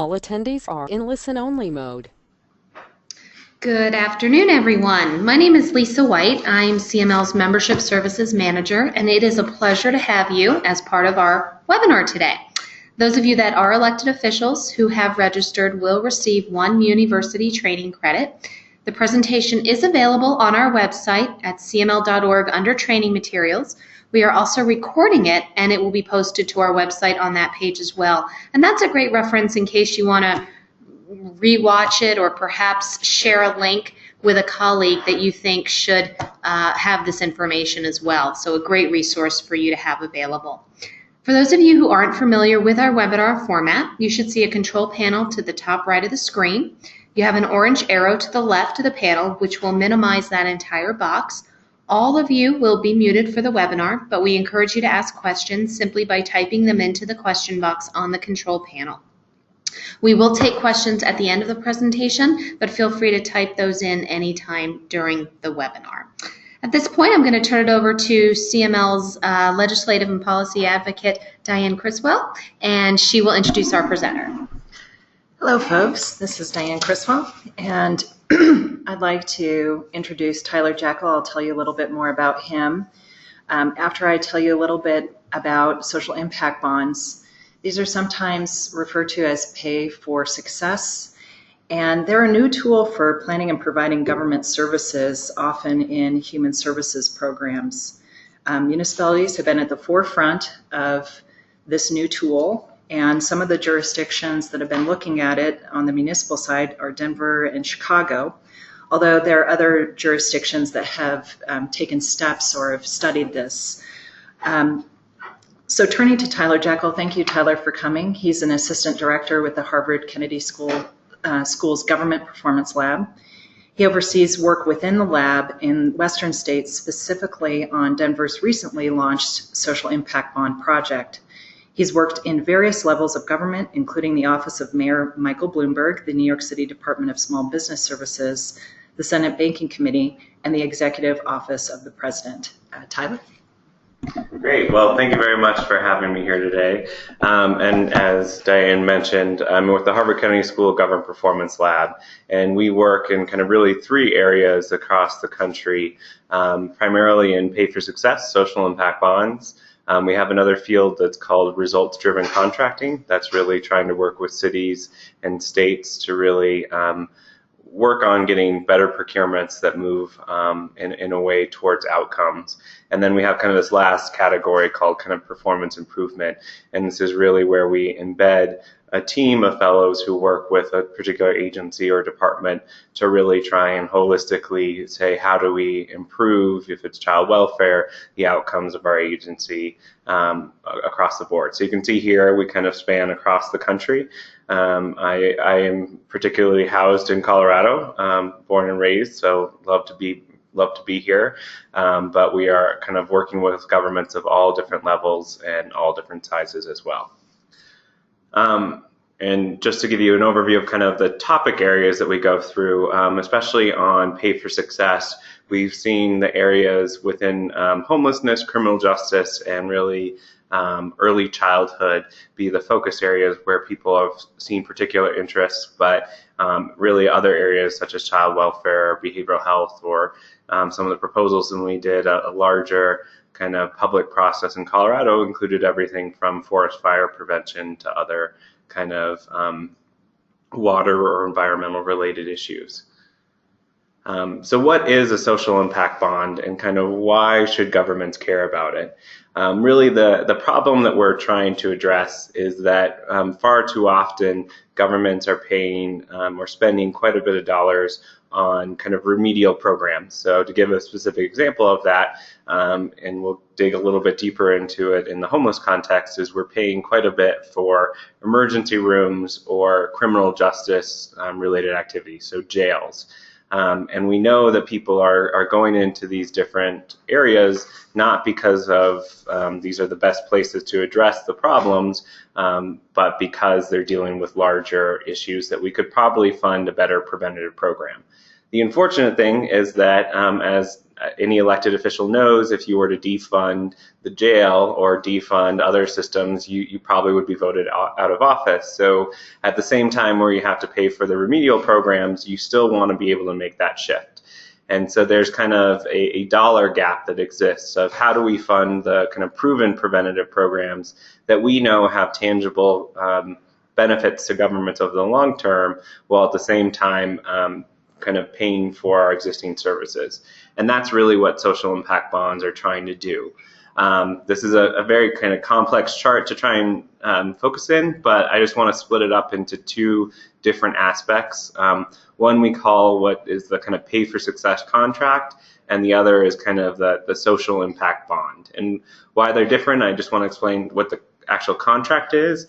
All attendees are in listen-only mode. Good afternoon, everyone. My name is Lisa White. I'm CML's Membership Services Manager, and it is a pleasure to have you as part of our webinar today. Those of you that are elected officials who have registered will receive one university training credit. The presentation is available on our website at cml.org under Training Materials. We are also recording it, and it will be posted to our website on that page as well. And that's a great reference in case you want to rewatch it or perhaps share a link with a colleague that you think should have this information as well. So a great resource for you to have available. For those of you who aren't familiar with our webinar format, you should see a control panel to the top right of the screen. You have an orange arrow to the left of the panel, which will minimize that entire box. All of you will be muted for the webinar, but we encourage you to ask questions simply by typing them into the question box on the control panel. We will take questions at the end of the presentation, but feel free to type those in anytime during the webinar. At this point, I'm going to turn it over to CML's Legislative and Policy Advocate, Diane Criswell, and she will introduce our presenter. Hello, folks. This is Diane Criswell, and I'd like to introduce Tyler Jekyll. I'll tell you a little bit more about him. After I tell you a little bit about social impact bonds, these are sometimes referred to as pay for success, and they're a new tool for planning and providing government services, often in human services programs. Municipalities have been at the forefront of this new tool, and some of the jurisdictions that have been looking at it on the municipal side are Denver and Chicago, although there are other jurisdictions that have taken steps or have studied this. So turning to Tyler Jekyll, thank you, Tyler, for coming. He's an assistant director with the Harvard Kennedy School's Government Performance Lab. He oversees work within the lab in Western states, specifically on Denver's recently launched Social Impact Bond project. He's worked in various levels of government, including the Office of Mayor Michael Bloomberg, the New York City Department of Small Business Services, the Senate Banking Committee, and the Executive Office of the President. Tyler? Great. Well, thank you very much for having me here today. And as Diane mentioned, I'm with the Harvard Kennedy School Government Performance Lab, and we work in kind of really three areas across the country, primarily in pay for success, social impact bonds. We have another field that's called results-driven contracting. That's really trying to work with cities and states to really work on getting better procurements that move in a way towards outcomes. And then we have kind of this last category called kind of performance improvement. And this is really where we embed a team of fellows who work with a particular agency or department to really try and holistically say, how do we improve, if it's child welfare, the outcomes of our agency across the board. So you can see here we kind of span across the country. I am particularly housed in Colorado, born and raised, so love to be here. But we are kind of working with governments of all different levels and all different sizes as well. And just to give you an overview of kind of the topic areas that we go through, especially on pay for success, we've seen the areas within homelessness, criminal justice, and really early childhood be the focus areas where people have seen particular interests, but really other areas such as child welfare, behavioral health, or some of the proposals when we did a larger kind of public process in Colorado included everything from forest fire prevention to other kind of water or environmental related issues. So what is a social impact bond, and kind of why should governments care about it? Really the problem that we're trying to address is that far too often governments are paying or spending quite a bit of dollars on kind of remedial programs. So to give a specific example of that, and we'll dig a little bit deeper into it in the homeless context, is we're paying quite a bit for emergency rooms or criminal justice related activities, so jails. And we know that people are going into these different areas not because of these are the best places to address the problems, but because they're dealing with larger issues that we could probably fund a better preventative program. The unfortunate thing is that, as any elected official knows if you were to defund the jail or defund other systems, you probably would be voted out of office. So at the same time where you have to pay for the remedial programs, you still want to be able to make that shift. And so there's kind of a dollar gap that exists of how do we fund the kind of proven preventative programs that we know have tangible benefits to governments over the long term, while at the same time kind of paying for our existing services. And that's really what social impact bonds are trying to do. This is a very kind of complex chart to try and focus in, but I just want to split it up into two different aspects. One we call what is the kind of pay for success contract, and the other is kind of the social impact bond. And why they're different, I just want to explain what the actual contract is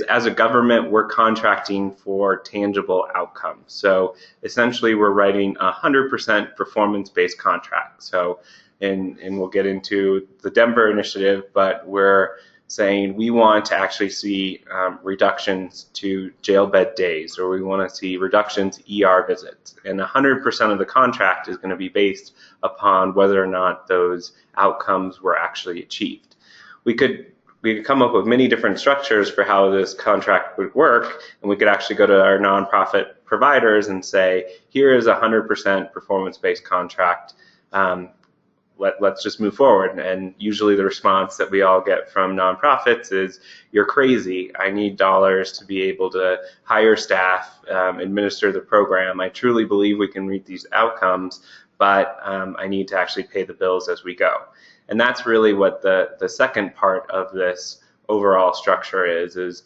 as a government, we're contracting for tangible outcomes. So essentially we're writing a 100% performance-based contract. So, and we'll get into the Denver initiative, but we're saying we want to actually see reductions to jail bed days, or we want to see reductions ER visits. And 100% of the contract is going to be based upon whether or not those outcomes were actually achieved. We could come up with many different structures for how this contract would work, and we could actually go to our nonprofit providers and say, here is a 100% performance-based contract. Let's just move forward. And usually the response that we all get from nonprofits is, you're crazy. I need dollars to be able to hire staff, administer the program. I truly believe we can meet these outcomes, but I need to actually pay the bills as we go. And that's really what the second part of this overall structure is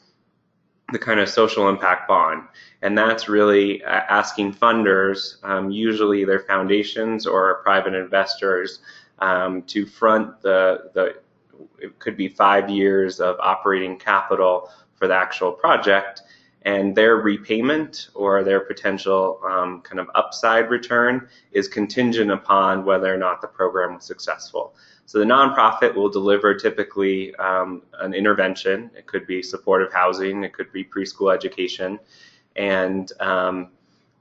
the kind of social impact bond. And that's really asking funders, usually their foundations or private investors, to front it could be 5 years of operating capital for the actual project, and their repayment or their potential kind of upside return is contingent upon whether or not the program was successful. So the nonprofit will deliver typically an intervention. It could be supportive housing, it could be preschool education, and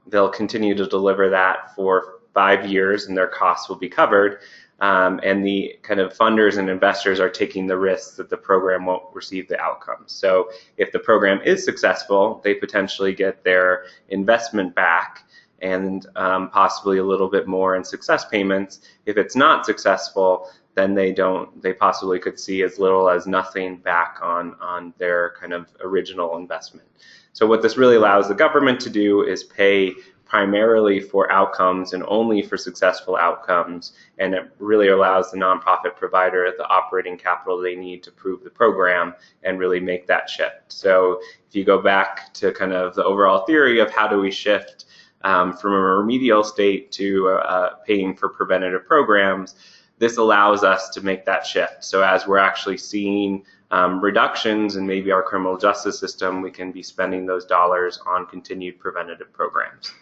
they'll continue to deliver that for 5 years, and their costs will be covered. And the kind of funders and investors are taking the risks that the program won't receive the outcomes. So if the program is successful, they potentially get their investment back and possibly a little bit more in success payments. If it's not successful, then they possibly could see as little as nothing back on their kind of original investment. So what this really allows the government to do is pay primarily for outcomes and only for successful outcomes, and it really allows the nonprofit provider the operating capital they need to prove the program and really make that shift. So if you go back to kind of the overall theory of how do we shift from a remedial state to paying for preventative programs, this allows us to make that shift. So as we're actually seeing reductions in maybe our criminal justice system, we can be spending those dollars on continued preventative programs.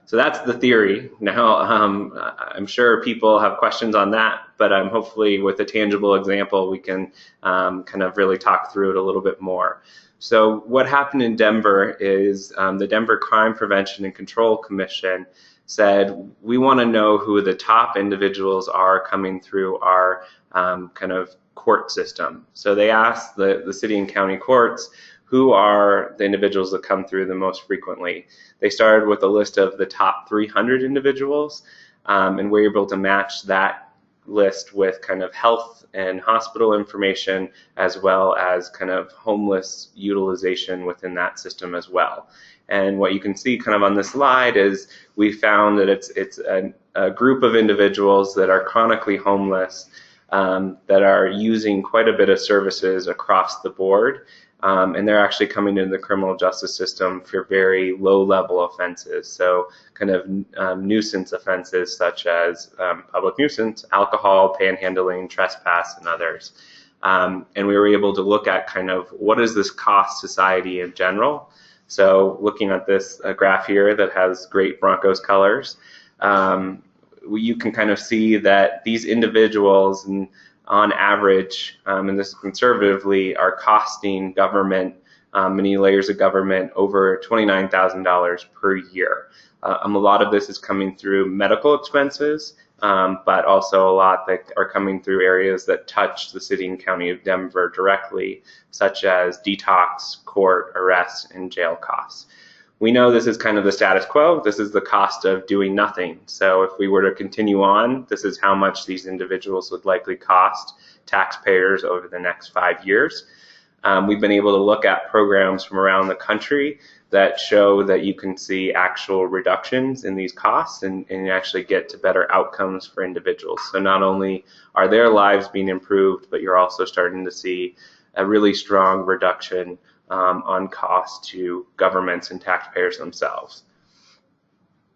So that's the theory. Now, I'm sure people have questions on that, but hopefully with a tangible example, we can kind of really talk through it a little bit more. So what happened in Denver is the Denver Crime Prevention and Control Commission said, we want to know who the top individuals are coming through our kind of court system. So they asked the city and county courts, who are the individuals that come through the most frequently. They started with a list of the top 300 individuals, and we're able to match that list with kind of health and hospital information, as well as kind of homeless utilization within that system as well. And what you can see kind of on this slide is we found that it's a group of individuals that are chronically homeless, that are using quite a bit of services across the board. And they're actually coming into the criminal justice system for very low-level offenses, so kind of nuisance offenses such as public nuisance, alcohol, panhandling, trespass, and others. And we were able to look at kind of what does this cost society in general. So looking at this graph here that has great Broncos colors, you can kind of see that these individuals, and on average, and this conservatively, are costing government, many layers of government, over $29,000 per year. A lot of this is coming through medical expenses, but also a lot that are coming through areas that touch the city and county of Denver directly, such as detox, court, arrest, and jail costs. We know this is kind of the status quo. This is the cost of doing nothing. So if we were to continue on, this is how much these individuals would likely cost taxpayers over the next 5 years. We've been able to look at programs from around the country that show that you can see actual reductions in these costs and you actually get to better outcomes for individuals. So not only are their lives being improved, but you're also starting to see a really strong reduction on costs to governments and taxpayers themselves.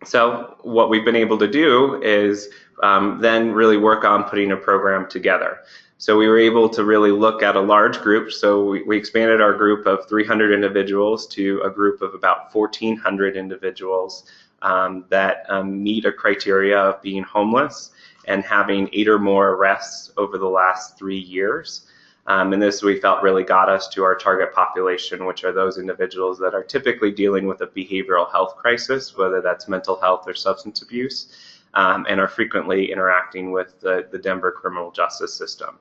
So what we've been able to do is then really work on putting a program together. So we were able to really look at a large group. So we expanded our group of 300 individuals to a group of about 1,400 individuals that meet a criteria of being homeless and having 8 or more arrests over the last 3 years. And this we felt really got us to our target population, which are those individuals that are typically dealing with a behavioral health crisis, whether that's mental health or substance abuse, and are frequently interacting with the Denver criminal justice system.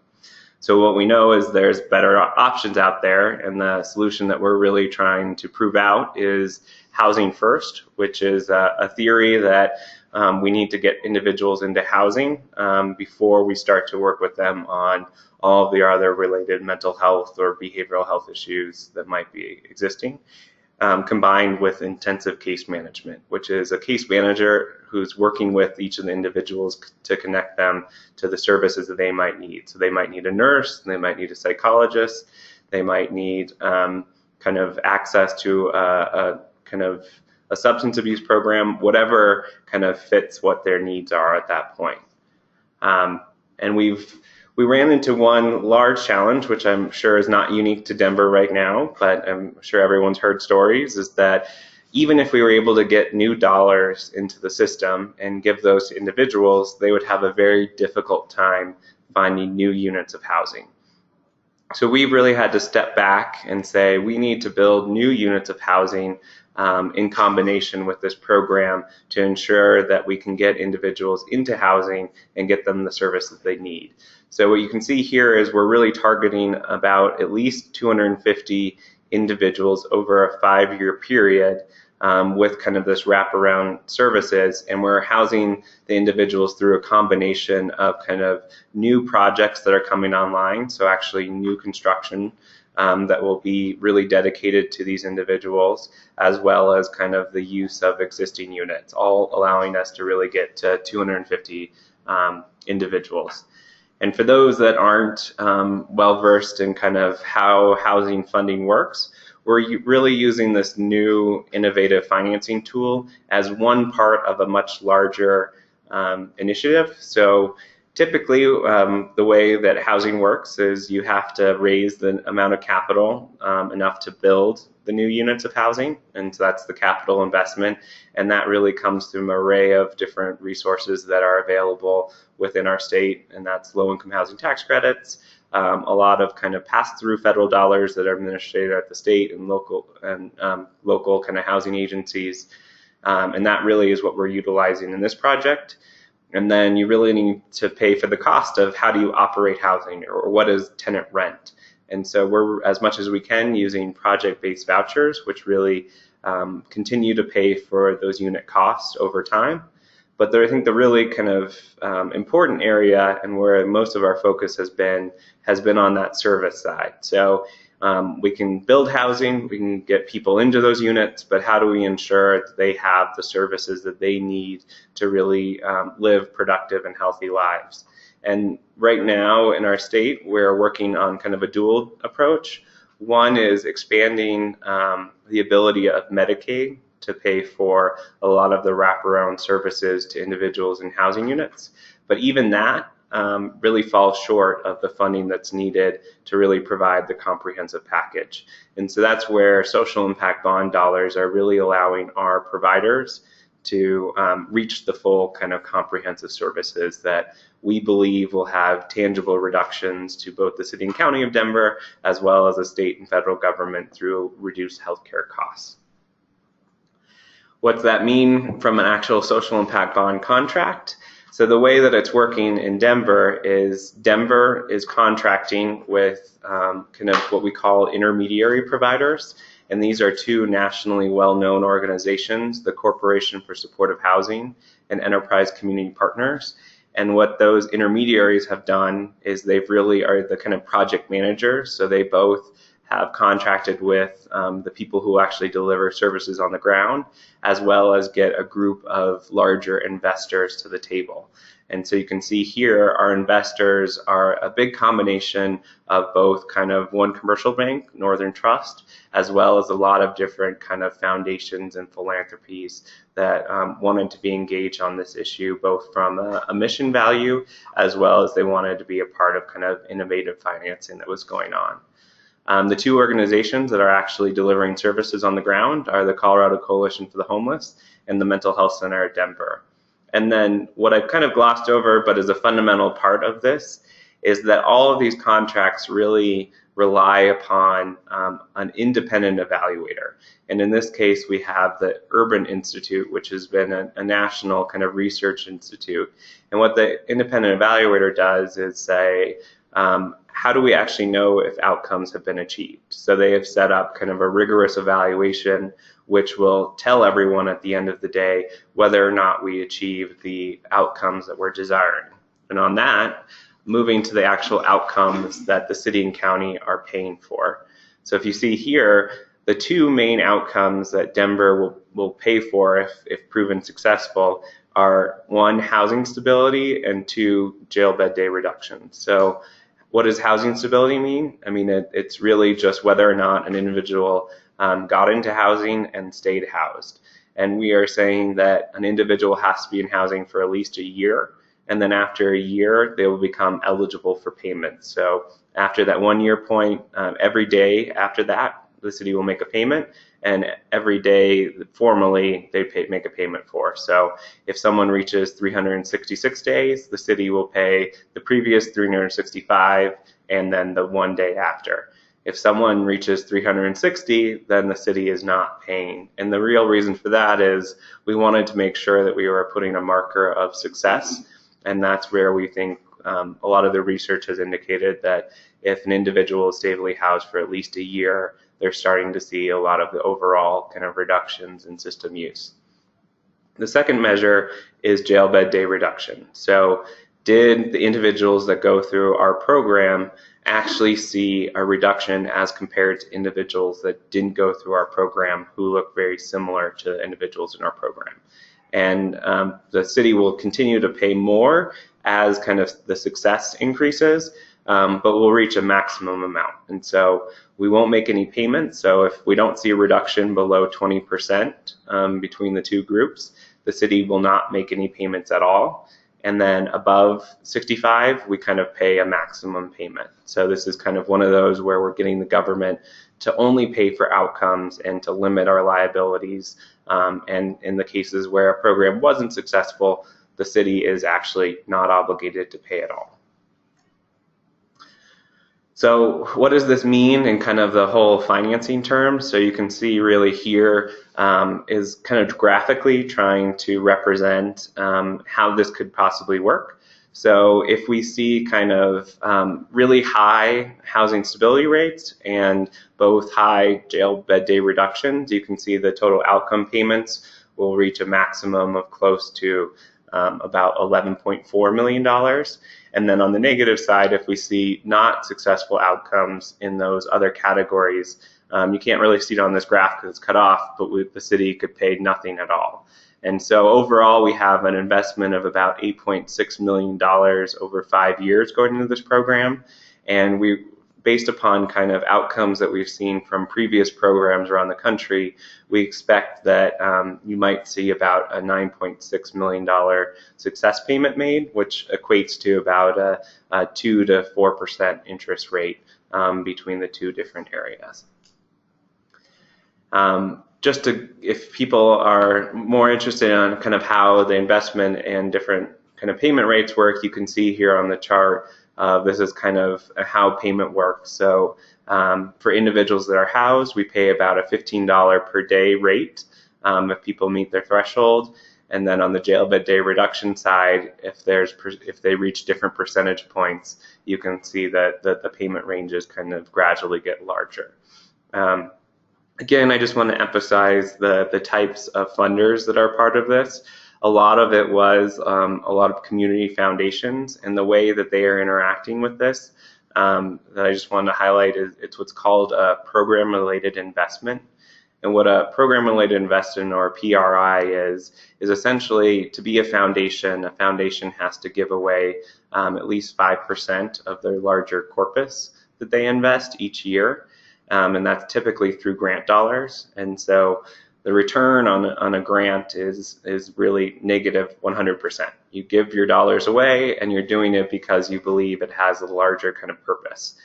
So what we know is there's better options out there, and the solution that we're really trying to prove out is housing first, which is a theory that we need to get individuals into housing before we start to work with them on all of the other related mental health or behavioral health issues that might be existing, combined with intensive case management, which is a case manager who's working with each of the individuals to connect them to the services that they might need. So they might need a nurse, they might need a psychologist, they might need kind of access to a substance abuse program, whatever kind of fits what their needs are at that point. And we ran into one large challenge, which I'm sure is not unique to Denver right now, but I'm sure everyone's heard stories, is that even if we were able to get new dollars into the system and give those to individuals, they would have a very difficult time finding new units of housing. So we really had to step back and say we need to build new units of housing in combination with this program to ensure that we can get individuals into housing and get them the service that they need. So what you can see here is we're really targeting about at least 250 individuals over a 5-year period with kind of this wraparound services, and we're housing the individuals through a combination of kind of new projects that are coming online, so actually new construction that will be really dedicated to these individuals, as well as kind of the use of existing units, all allowing us to really get to 250 individuals. And for those that aren't well versed in kind of how housing funding works, we're really using this new innovative financing tool as one part of a much larger initiative. So typically, the way that housing works is you have to raise the amount of capital enough to build the new units of housing, and so that's the capital investment, and that really comes through an array of different resources that are available within our state, and that's low-income housing tax credits, a lot of kind of pass-through federal dollars that are administered at the state and local kind of housing agencies, and that really is what we're utilizing in this project. And then you really need to pay for the cost of how do you operate housing, or what is tenant rent. And so we're, as much as we can, using project-based vouchers, which really continue to pay for those unit costs over time. But I think the really kind of important area, and where most of our focus has been on that service side. So we can build housing, we can get people into those units, but how do we ensure that they have the services that they need to really live productive and healthy lives? And right now in our state, we're working on kind of a dual approach. One is expanding the ability of Medicaid to pay for a lot of the wraparound services to individuals in housing units. But even that really falls short of the funding that's needed to really provide the comprehensive package. And so that's where social impact bond dollars are really allowing our providers to reach the full kind of comprehensive services that we believe will have tangible reductions to both the city and county of Denver, as well as the state and federal government through reduced healthcare costs. What's that mean from an actual social impact bond contract? So the way that it's working in Denver is contracting with kind of what we call intermediary providers. And these are two nationally well-known organizations, the Corporation for Supportive Housing and Enterprise Community Partners. And what those intermediaries have done is they've really are the kind of project managers. So they both have contracted with the people who actually deliver services on the ground, as well as get a group of larger investors to the table. And so you can see here, our investors are a big combination of both kind of one commercial bank, Northern Trust, as well as a lot of different kind of foundations and philanthropies that wanted to be engaged on this issue, both from a mission value, as well as they wanted to be a part of kind of innovative financing that was going on. The two organizations that are actually delivering services on the ground are the Colorado Coalition for the Homeless and the Mental Health Center at Denver. And then what I've kind of glossed over, but is a fundamental part of this, is that all of these contracts really rely upon an independent evaluator. And in this case, we have the Urban Institute, which has been a national kind of research institute. And what the independent evaluator does is say, how do we actually know if outcomes have been achieved? So they have set up kind of a rigorous evaluation which will tell everyone at the end of the day whether or not we achieve the outcomes that we're desiring. And on that, moving to the actual outcomes that the city and county are paying for. So if you see here, the two main outcomes that Denver will pay for if proven successful are one, housing stability, and two, jail bed day reduction. So what does housing stability mean? I mean, it's really just whether or not an individual got into housing and stayed housed. And we are saying that an individual has to be in housing for at least a year, and then after a year, they will become eligible for payment. So after that 1 year point, every day after that, the city will make a payment, and every day formally they make a payment for. So if someone reaches 366 days, the city will pay the previous 365 and then the 1 day after. If someone reaches 360, then the city is not paying. And the real reason for that is we wanted to make sure that we were putting a marker of success, and that's where we think a lot of the research has indicated that if an individual is stably housed for at least a year, they're starting to see a lot of the overall kind of reductions in system use. The second measure is jail bed day reduction. So did the individuals that go through our program actually see a reduction as compared to individuals that didn't go through our program who look very similar to individuals in our program? And the city will continue to pay more as kind of the success increases, but we'll reach a maximum amount. And so we won't make any payments. So if we don't see a reduction below 20% between the two groups, the city will not make any payments at all. And then above 65, we kind of pay a maximum payment. So this is kind of one of those where we're getting the government to only pay for outcomes and to limit our liabilities. And in the cases where a program wasn't successful, the city is actually not obligated to pay at all. So what does this mean in kind of the whole financing terms? So you can see really here is kind of graphically trying to represent how this could possibly work. So if we see kind of really high housing stability rates and both high jail bed day reductions, you can see the total outcome payments will reach a maximum of close to about $11.4 million. And then on the negative side, if we see not successful outcomes in those other categories, you can't really see it on this graph because it's cut off, but the city could pay nothing at all. And so overall, we have an investment of about $8.6 million over 5 years going into this program. And we, based upon kind of outcomes that we've seen from previous programs around the country, we expect that you might see about a $9.6 million success payment made, which equates to about a 2 to 4% interest rate between the two different areas. Just to, if people are more interested in kind of how the investment and different kind of payment rates work, you can see here on the chart, this is kind of how payment works. So for individuals that are housed, we pay about a $15 per day rate if people meet their threshold. And then on the jail bed day reduction side, if they reach different percentage points, you can see that the payment ranges kind of gradually get larger. Again, I just want to emphasize the types of funders that are part of this. A lot of it was a lot of community foundations, and the way that they are interacting with this that I just wanted to highlight is it's what's called a program-related investment. And what a program-related investment, or PRI, is essentially, to be a foundation has to give away at least 5% of their larger corpus that they invest each year. And that's typically through grant dollars. And so the return on a grant is really negative 100%. You give your dollars away, and you're doing it because you believe it has a larger kind of purpose.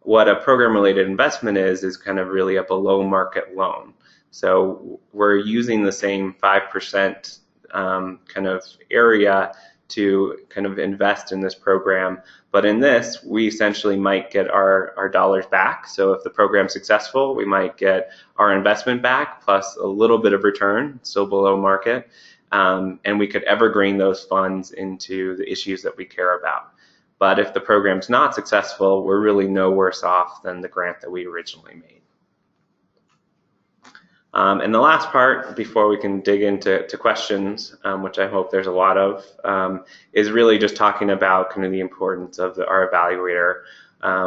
What a program-related investment is kind of really a below-market loan. So we're using the same 5% kind of area to kind of invest in this program. But in this, we essentially might get our dollars back. So if the program's successful, we might get our investment back plus a little bit of return, still below market. And we could evergreen those funds into the issues that we care about. But if the program's not successful, we're really no worse off than the grant that we originally made. And the last part, before we can dig into questions, which I hope there's a lot of, is really just talking about kind of the importance of our evaluator.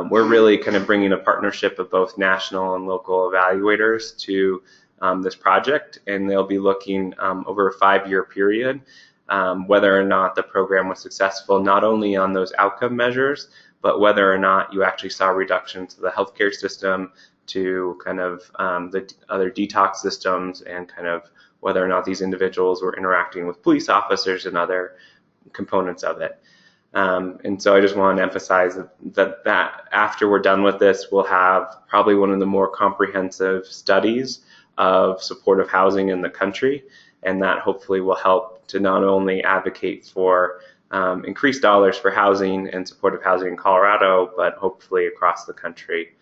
We're really kind of bringing a partnership of both national and local evaluators to this project, and they'll be looking over a 5-year period whether or not the program was successful, not only on those outcome measures, but whether or not you actually saw reductions to the healthcare system, to kind of the other detox systems, and kind of whether or not these individuals were interacting with police officers and other components of it. And so I just want to emphasize that after we're done with this, we'll have probably one of the more comprehensive studies of supportive housing in the country, and that hopefully will help to not only advocate for increased dollars for housing and supportive housing in Colorado, but hopefully across the country.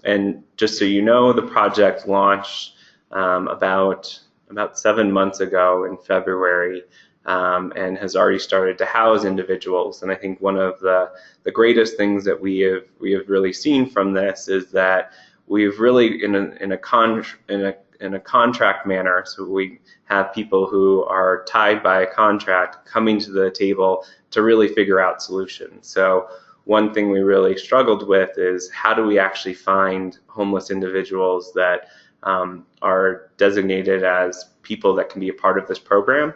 And just so you know, the project launched about 7 months ago in February, and has already started to house individuals. And I think one of the greatest things that we have really seen from this is that we've really in a contract manner. So we have people who are tied by a contract coming to the table to really figure out solutions. So one thing we really struggled with is how do we actually find homeless individuals that are designated as people that can be a part of this program.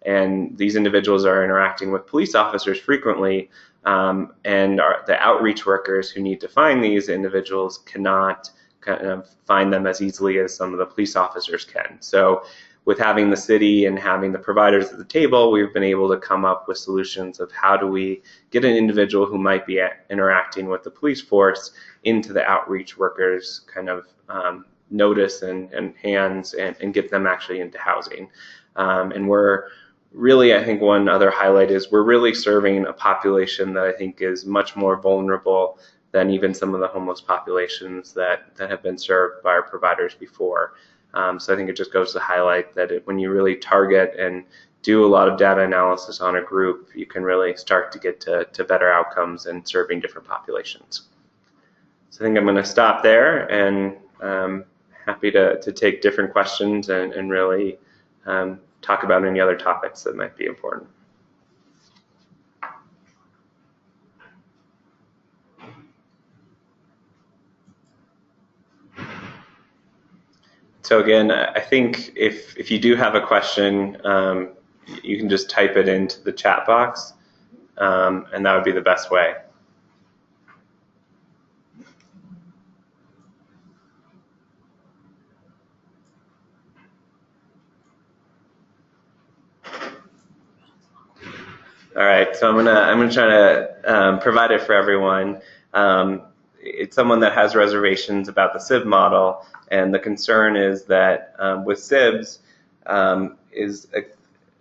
And these individuals are interacting with police officers frequently, and the outreach workers who need to find these individuals cannot kind of find them as easily as some of the police officers can. So with having the city and having the providers at the table, we've been able to come up with solutions of how do we get an individual who might be interacting with the police force into the outreach workers kind of notice and hands, and get them actually into housing. And we're really, I think one other highlight is we're really serving a population that I think is much more vulnerable than even some of the homeless populations that have been served by our providers before. So I think it just goes to highlight that when you really target and do a lot of data analysis on a group, you can really start to get to better outcomes and serving different populations. So I think I'm going to stop there, and happy to take different questions and really talk about any other topics that might be important. So again, I think if you do have a question, you can just type it into the chat box, and that would be the best way. All right, so I'm gonna try to provide it for everyone. It's someone that has reservations about the SIB model, and the concern is that with SIBs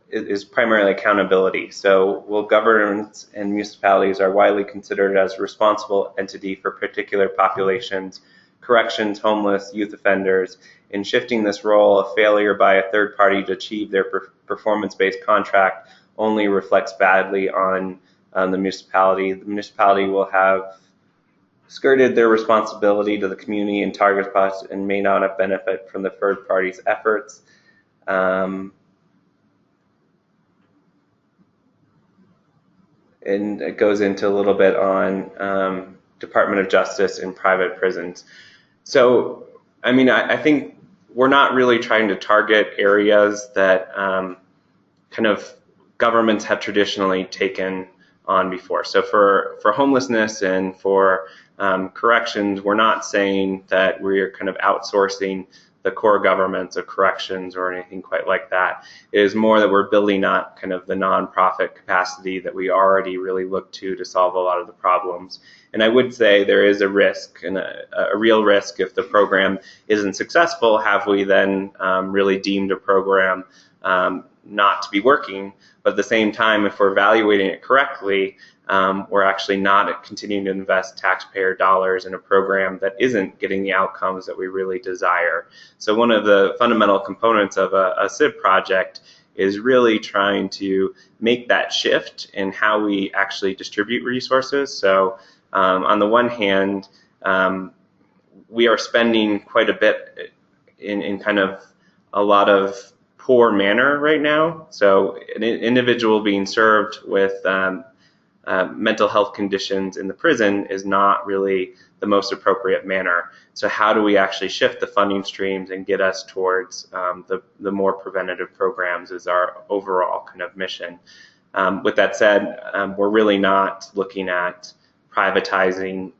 is primarily accountability. So while governments and municipalities are widely considered as a responsible entity for particular populations, corrections, homeless, youth offenders, in shifting this role, a failure by a third party to achieve their performance-based contract only reflects badly on the municipality. The municipality will have skirted their responsibility to the community and target spots and may not have benefit from the third party's efforts. And it goes into a little bit on Department of Justice and private prisons. So, I mean, I think we're not really trying to target areas that kind of governments have traditionally taken on before. So for homelessness and for corrections, we're not saying that we're kind of outsourcing the core governments of corrections or anything quite like that. It is more that we're building up kind of the nonprofit capacity that we already really look to solve a lot of the problems. And I would say there is a risk, and a real risk, if the program isn't successful. Have we then really deemed a program not to be working? But at the same time, if we're evaluating it correctly, we're actually not continuing to invest taxpayer dollars in a program that isn't getting the outcomes that we really desire. So one of the fundamental components of a CIB project is really trying to make that shift in how we actually distribute resources. So on the one hand, we are spending quite a bit in kind of a lot of poor manner right now. So an individual being served with mental health conditions in the prison is not really the most appropriate manner. So how do we actually shift the funding streams and get us towards the more preventative programs is our overall kind of mission. With that said, we're really not looking at privatizing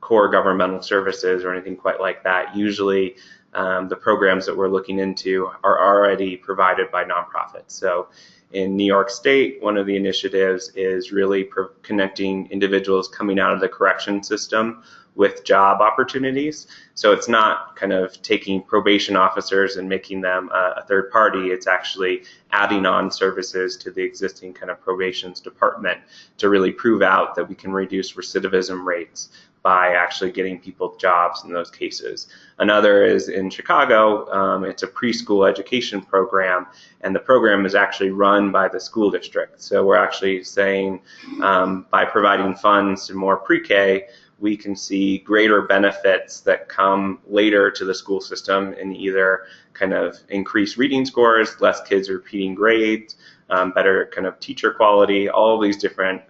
core governmental services or anything quite like that. Usually the programs that we're looking into are already provided by nonprofits. So in New York State, one of the initiatives is really connecting individuals coming out of the correction system with job opportunities. So it's not kind of taking probation officers and making them a third party. It's actually adding on services to the existing kind of probations department to really prove out that we can reduce recidivism rates by actually getting people jobs in those cases. Another is in Chicago. It's a preschool education program, and the program is actually run by the school district. So we're actually saying by providing funds to more pre-K, we can see greater benefits that come later to the school system in either kind of increased reading scores, less kids repeating grades, better kind of teacher quality, all of these different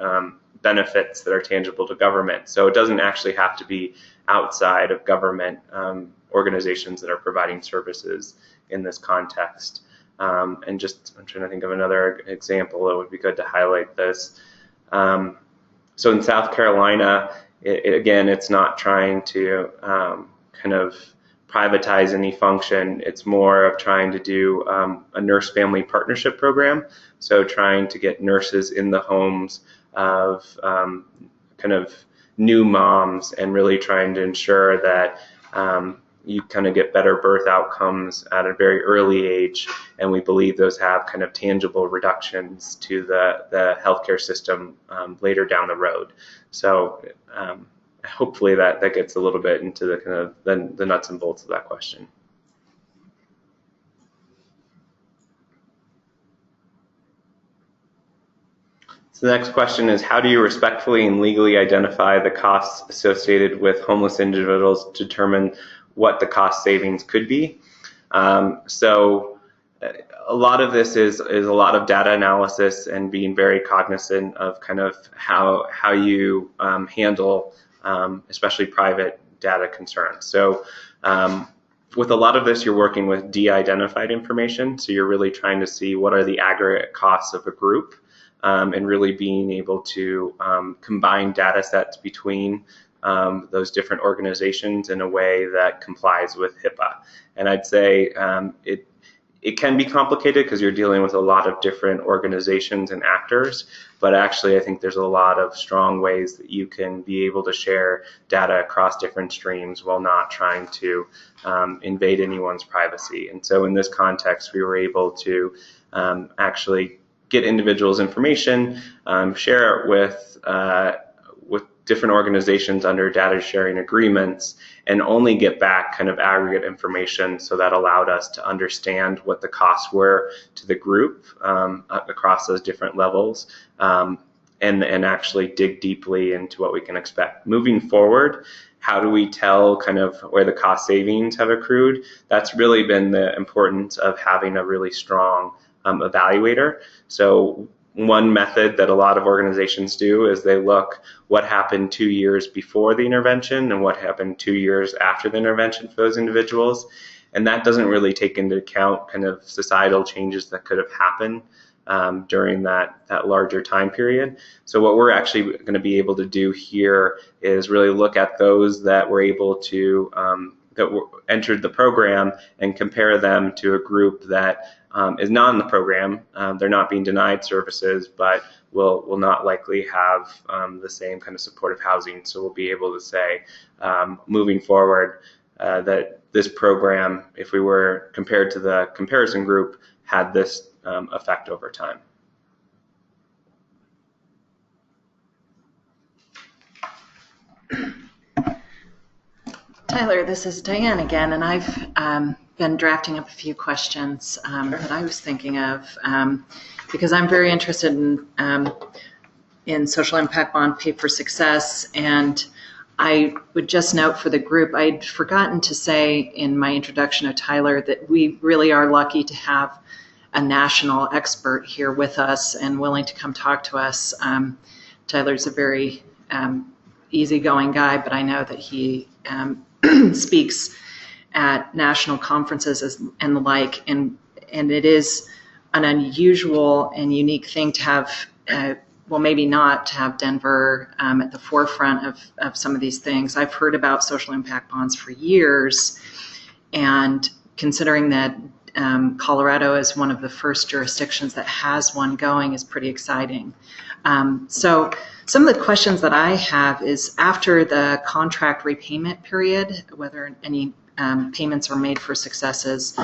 benefits that are tangible to government. So it doesn't actually have to be outside of government organizations that are providing services in this context. And just, I'm trying to think of another example that would be good to highlight this. So in South Carolina, again, it's not trying to kind of privatize any function. It's more of trying to do a nurse family partnership program. So trying to get nurses in the homes of kind of new moms and really trying to ensure that you kind of get better birth outcomes at a very early age. And we believe those have kind of tangible reductions to the healthcare system later down the road. So hopefully that gets a little bit into the kind of the nuts and bolts of that question. So the next question is, how do you respectfully and legally identify the costs associated with homeless individuals to determine what the cost savings could be? So a lot of this is a lot of data analysis and being very cognizant of kind of how you handle especially private data concerns. So with a lot of this, you're working with de-identified information. So you're really trying to see what are the aggregate costs of a group. And really being able to combine data sets between those different organizations in a way that complies with HIPAA. And I'd say it can be complicated because you're dealing with a lot of different organizations and actors, but actually I think there's a lot of strong ways that you can be able to share data across different streams while not trying to invade anyone's privacy. And so in this context, we were able to actually get individuals' information, share it with different organizations under data sharing agreements and only get back kind of aggregate information. So that allowed us to understand what the costs were to the group across those different levels, and actually dig deeply into what we can expect. Moving forward, how do we tell kind of where the cost savings have accrued? That's really been the importance of having a really strong evaluator. So one method that a lot of organizations do is they look what happened 2 years before the intervention and what happened 2 years after the intervention for those individuals. And that doesn't really take into account kind of societal changes that could have happened during that larger time period. So what we're actually going to be able to do here is really look at those that were able to entered the program and compare them to a group that is not in the program. They're not being denied services, but will not likely have the same kind of supportive housing. So we'll be able to say, moving forward, that this program, if we were compared to the comparison group, had this effect over time. Tyler, this is Diane again, and I've been drafting up a few questions that I was thinking of because I'm very interested in social impact bond pay for success, and I would just note for the group, I'd forgotten to say in my introduction of Tyler that we really are lucky to have a national expert here with us and willing to come talk to us. Tyler's a very easygoing guy, but I know that he speaks at national conferences and the like, and it is an unusual and unique thing to have, well, maybe not to have Denver at the forefront of some of these things. I've heard about social impact bonds for years, and considering that Colorado is one of the first jurisdictions that has one going is pretty exciting. So some of the questions that I have is, after the contract repayment period, whether any payments are made for successes,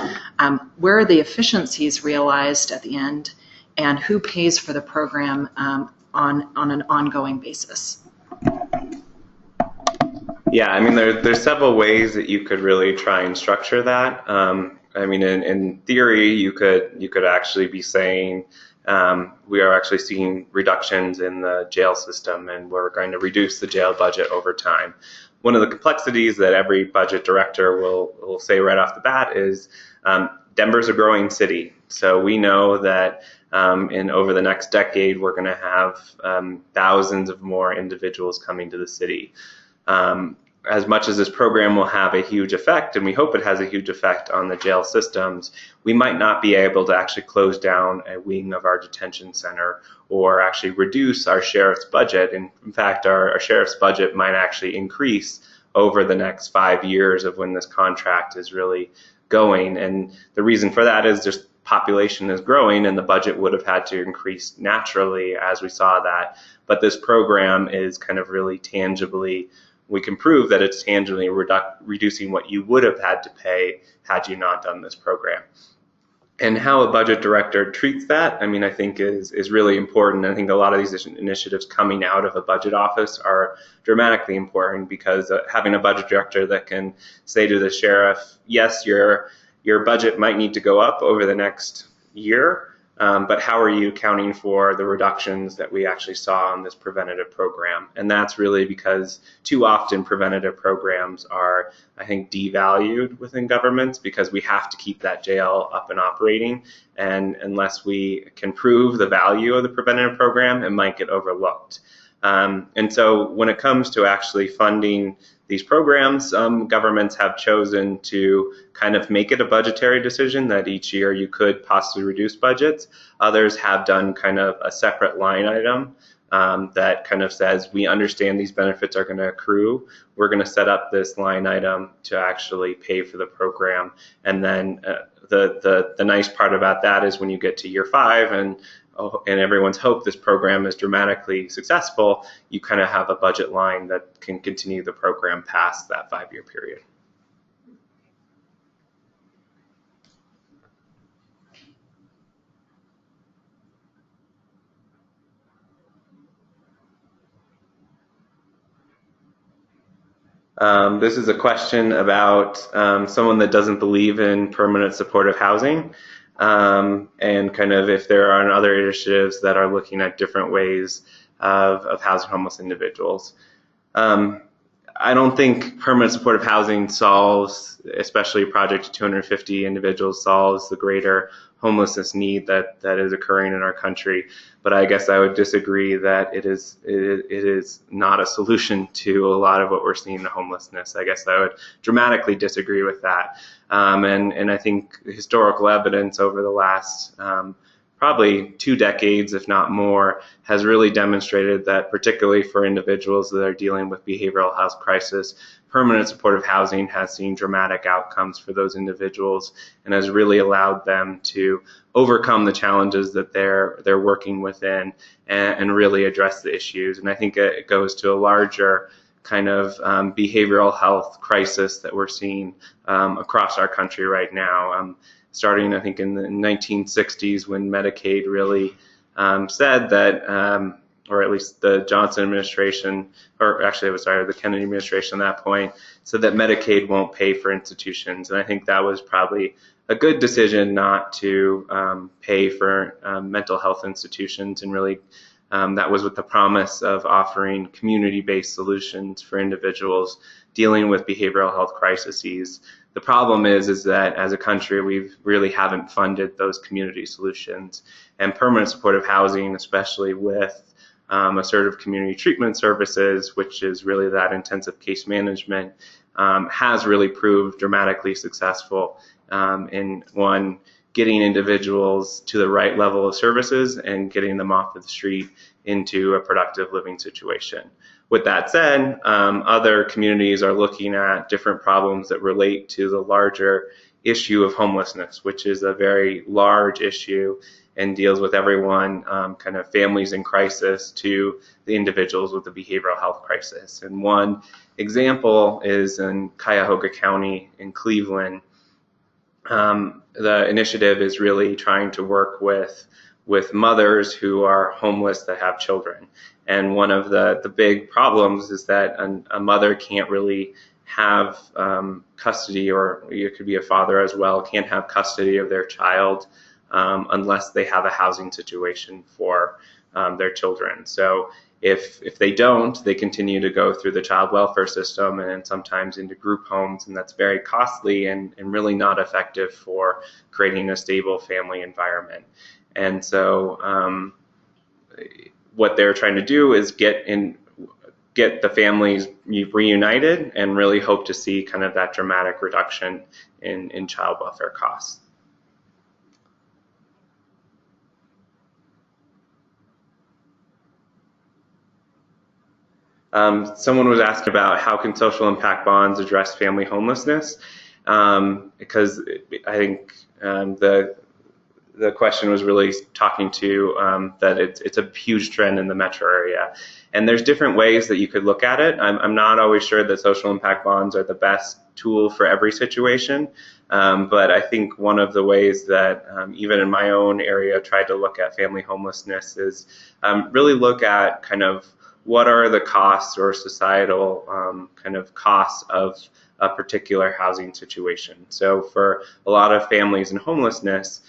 where are the efficiencies realized at the end, and who pays for the program on an ongoing basis? Yeah, I mean, there's several ways that you could really try and structure that. I mean, in theory, you could actually be saying, we are actually seeing reductions in the jail system, and we're going to reduce the jail budget over time. One of the complexities that every budget director will say right off the bat is Denver's a growing city. So we know that over the next decade, we're going to have thousands of more individuals coming to the city. As much as this program will have a huge effect, and we hope it has a huge effect on the jail systems, we might not be able to actually close down a wing of our detention center or actually reduce our sheriff's budget. And in fact, our sheriff's budget might actually increase over the next 5 years of when this contract is really going. And the reason for that is just population is growing, and the budget would have had to increase naturally as we saw that. But this program is kind of really tangibly, we can prove that it's tangibly reducing what you would have had to pay had you not done this program. And how a budget director treats that, I mean, I think is really important. I think a lot of these initiatives coming out of a budget office are dramatically important, because having a budget director that can say to the sheriff, yes, your budget might need to go up over the next year, but how are you accounting for the reductions that we actually saw on this preventative program? And that's really because too often preventative programs are, I think, devalued within governments, because we have to keep that jail up and operating. And unless we can prove the value of the preventative program, it might get overlooked. And so when it comes to actually funding these programs, governments have chosen to kind of make it a budgetary decision that each year you could possibly reduce budgets. Others have done kind of a separate line item that kind of says, we understand these benefits are going to accrue. We're going to set up this line item to actually pay for the program. And then the nice part about that is when you get to year 5 and everyone's hope this program is dramatically successful, you kind of have a budget line that can continue the program past that 5-year period. This is a question about someone that doesn't believe in permanent supportive housing, and kind of if there are other initiatives that are looking at different ways of housing homeless individuals. I don't think permanent supportive housing solves, especially a project of 250 individuals, solves the greater homelessness need that is occurring in our country. But I guess I would disagree that it is not a solution to a lot of what we're seeing in homelessness. I guess I would dramatically disagree with that. And I think historical evidence over the last probably 2 decades, if not more, has really demonstrated that, particularly for individuals that are dealing with behavioral health crisis, permanent supportive housing has seen dramatic outcomes for those individuals and has really allowed them to overcome the challenges that they're working within and really address the issues. And I think it goes to a larger kind of behavioral health crisis that we're seeing across our country right now. Starting, I think, in the 1960s when Medicaid really said that, or at least the Johnson administration, or actually it was the Kennedy administration at that point, said that Medicaid won't pay for institutions. And I think that was probably a good decision not to pay for mental health institutions, and really that was with the promise of offering community-based solutions for individuals dealing with behavioral health crises. The problem is that as a country, we really haven't funded those community solutions. And permanent supportive housing, especially with assertive community treatment services, which is really that intensive case management, has really proved dramatically successful in, one, getting individuals to the right level of services and getting them off of the street into a productive living situation. With that said, other communities are looking at different problems that relate to the larger issue of homelessness, which is a very large issue and deals with everyone, kind of families in crisis to the individuals with the behavioral health crisis. And one example is in Cuyahoga County in Cleveland. The initiative is really trying to work with mothers who are homeless that have children. And one of the big problems is that a mother can't really have custody, or it could be a father as well, can't have custody of their child unless they have a housing situation for their children. So if they don't, they continue to go through the child welfare system and sometimes into group homes, and that's very costly and really not effective for creating a stable family environment. And so what they're trying to do is get the families reunited and really hope to see kind of that dramatic reduction in child welfare costs. Someone was asked about how can social impact bonds address family homelessness, because I think the question was really talking to that it's a huge trend in the metro area. And there's different ways that you could look at it. I'm not always sure that social impact bonds are the best tool for every situation, but I think one of the ways that even in my own area tried to look at family homelessness is really look at kind of what are the costs or societal kind of costs of a particular housing situation. So for a lot of families in homelessness,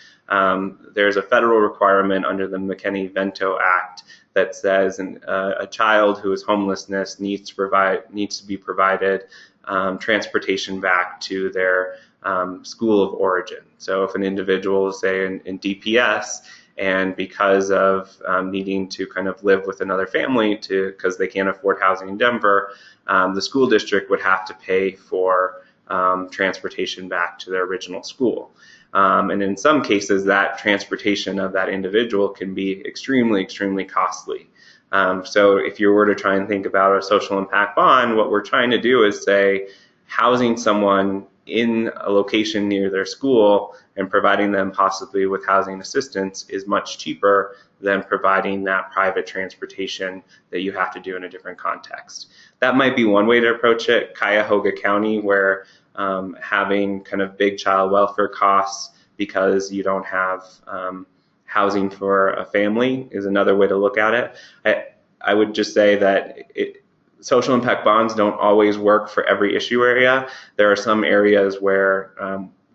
there's a federal requirement under the McKinney-Vento Act that says a child who is homelessness needs to be provided transportation back to their school of origin. So if an individual is, say, in DPS, and because of needing to kind of live with another family because they can't afford housing in Denver, the school district would have to pay for transportation back to their original school. And in some cases, that transportation of that individual can be extremely, extremely costly. So if you were to try and think about a social impact bond, what we're trying to do is say housing someone in a location near their school and providing them possibly with housing assistance is much cheaper than providing that private transportation that you have to do in a different context. That might be one way to approach it. Cuyahoga County, where having kind of big child welfare costs because you don't have housing for a family is another way to look at it. I would just say that social impact bonds don't always work for every issue area. There are some areas where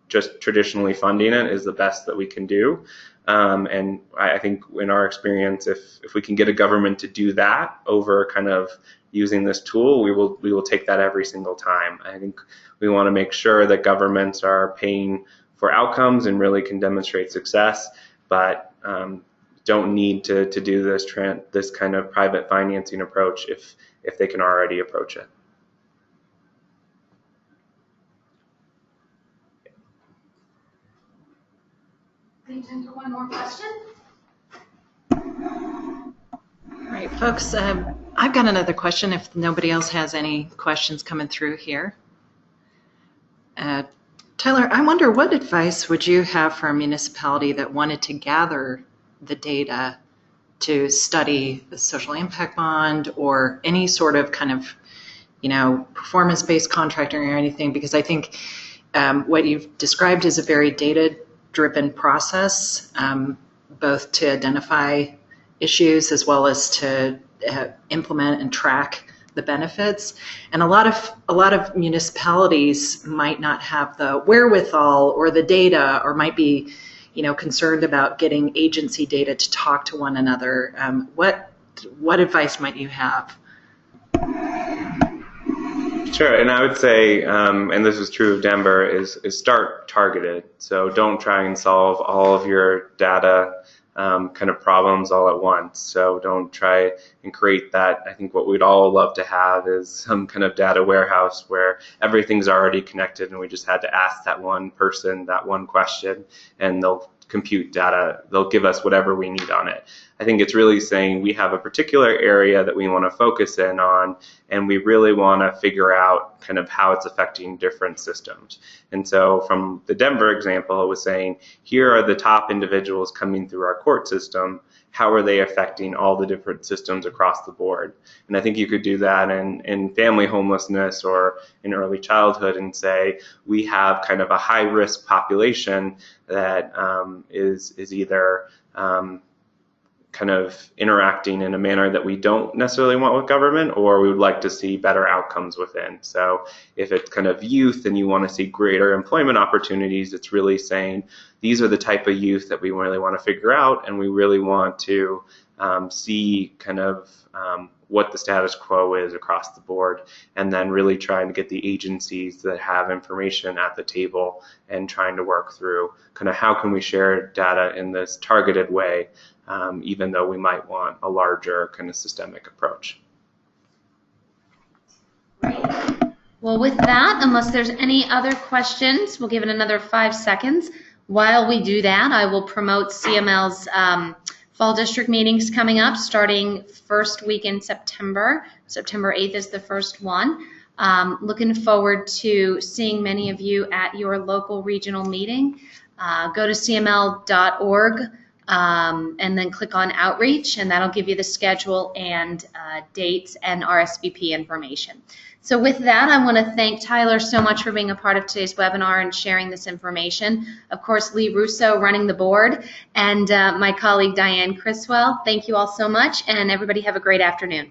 just traditionally funding it is the best that we can do. And I think in our experience, if we can get a government to do that over kind of using this tool, we will take that every single time. I think we want to make sure that governments are paying for outcomes and really can demonstrate success, but don't need to do this kind of private financing approach if they can already approach it. Time for one more question. All right, folks, I've got another question if nobody else has any questions coming through here. Tyler, I wonder, what advice would you have for a municipality that wanted to gather the data to study the social impact bond or any sort of kind of, performance-based contracting or anything? Because I think what you've described is a very data-driven process, both to identify issues as well as to implement and track the benefits. And a lot of municipalities might not have the wherewithal or the data, or might be concerned about getting agency data to talk to one another. What advice might you have? Sure, and I would say, and this is true of Denver, is start targeted. So don't try and solve all of your data kind of problems all at once. So don't try and create that. I think what we'd all love to have is some kind of data warehouse where everything's already connected and we just had to ask that one person that one question and they'll compute data. They'll give us whatever we need on it. I think it's really saying we have a particular area that we want to focus in on, and we really want to figure out kind of how it's affecting different systems. And so from the Denver example, it was saying, here are the top individuals coming through our court system. How are they affecting all the different systems across the board? And I think you could do that in family homelessness or in early childhood and say, we have kind of a high risk population that is either kind of interacting in a manner that we don't necessarily want with government, or we would like to see better outcomes within. So if it's kind of youth and you want to see greater employment opportunities, it's really saying these are the type of youth that we really want to figure out, and we really want to see kind of what the status quo is across the board, and then really trying to get the agencies that have information at the table and trying to work through kind of how can we share data in this targeted way, even though we might want a larger kind of systemic approach. Great. Well, with that, unless there's any other questions, we'll give it another 5 seconds. While we do that, I will promote CML's fall district meetings coming up starting first week in September. September 8th is the first one. Looking forward to seeing many of you at your local regional meeting. Go to cml.org and then click on outreach, and that'll give you the schedule and dates and RSVP information. So with that, I want to thank Tyler so much for being a part of today's webinar and sharing this information. Of course, Lee Russo running the board, and my colleague Diane Criswell. Thank you all so much, and everybody have a great afternoon.